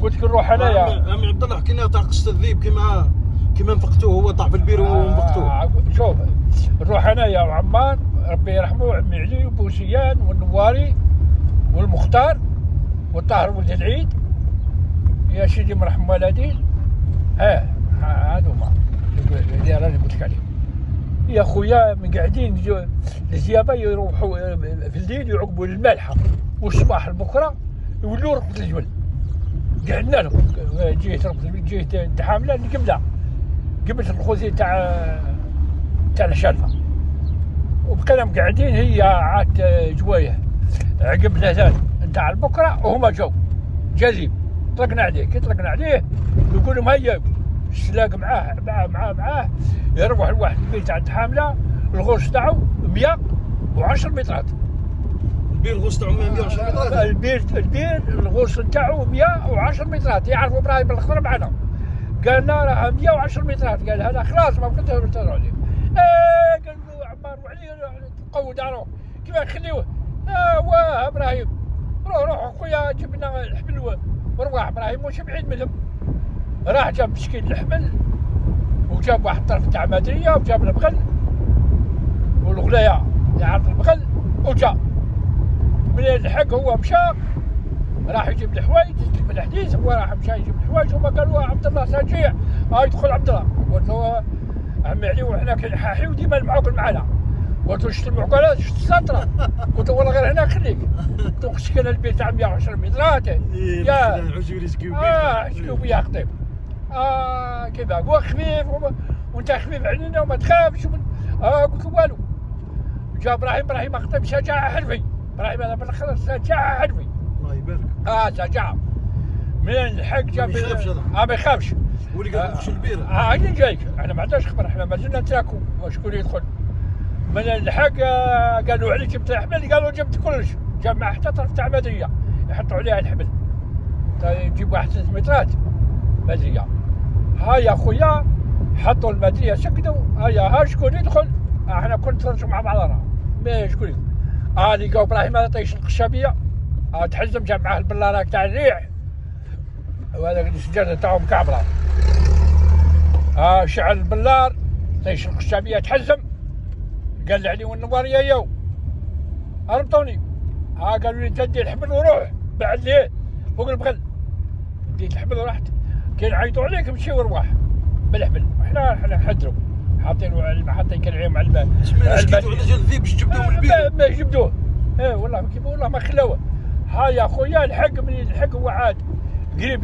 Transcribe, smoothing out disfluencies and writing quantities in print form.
قلت لك نروح انايا. عمي عبد الله حكينا تاع قصه الذيب كيما نفقتوه، هو طاح في البير ونفقتوه. شوف نروح انايا وعمان ربي يرحمه، عمي علي وبوسيان والنواري والمختار والطاهر ولد العيد يا سيدي مرحم والدين. هذوما اللي راني قلت لك عليهم يا خويا. من قاعدين الزيابه يروحوا في الليل يعقبوا للمالحه، والصباح البكره يولوا ركبة الجبل. قعدنا لهم جيت الحامله اللي قبل الخوذي تاع الشلفه، وبقينا مقعدين. هي عاد جوايه عقب الاذان نتاع البكره وهما جاذيب. طلقنا عليه كي طلقنا عليه يقول لهم هيا السلاق معاه يروح لواحد البيت عند حامله. الغوص تاعو 110 مترات. البير الغوص تاعو 110 مترات. البير الغوص تاعو 110 مترات. يعرفوا ابراهيم الاخضر معنا، قال لنا راه 110 مترات. قال هذا خلاص ما بقيتش نرتاحوا عليه. قال له عمار وعلي تقووا دارهم كيف نخليوه. واه ابراهيم روح خويا جيب لنا الحبل ورواح. ابراهيم واش بعيد منهم، راح جاب مسكين الحمل وجاب واحد الطرف تاع مدريه وجاب البغل والغلايه يعرض البغل وجا. من الحق هو مشى راح يجيب الحوايج من الحديث. هو راح مشى يجيب الحوايج وما قالوا عبد الله ساجيع يدخل عبد الله. قلت له عمي علي وحنا كنحاحي وديما المعقل معنا. قلت له شفت المعقلات شفت السطره. قلت له والله غير هنا خليك. قلت له سكن البيت تاع 110 مترات يا عجولي شكوبي يا خطيب. كيف هو خفيف وانت خفيف علينا وما تخافش. قلت له والو. جا ابراهيم خطيب شجاعه حرفي. ابراهيم هذا بالاخر شجاعه حرفي الله يبارك. شجاعه من الحق جاب ما يخافش. ولي قال نخش البير. هاني جايك احنا ما عندناش خبر، احنا ما زلنا نتراكو وشكون يدخل. من الحق قالوا علي جبت الحبل، قالوا جبت كلش. جاب معه حتى طرف تاع مدريه يحطوا عليها الحبل. يجيب واحد 3 مترات مدريه. يا خويا حطوا المدريه سكتوا. ها شكون يدخل. احنا كنا نتفرجوا مع بعضنا ما شكون يدخل. لقاو ابراهيم هذا طيش القشابيه تحزم. جاب معاه البلاره تاع الريح وهذاك السجاده تاعهم كعبره. شعل البلار طيش القشابيه تحزم. قال لي علي والنوار يا هربطوني. قالوا لي تدي الحبل وروح بعد ليه فوق البغل. ديت الحبل ورحت. كان يعيطوا عليك مشي ورواح بالحبل. احنا نحذروا حاطينه على حاطين كان عليهم على الماء. سكتوا على جال الذيب باش جبدوه من البير. ما جبدوه. والله كيف والله ما خلاوه. يا خويا الحق من الحق هو عاد قريب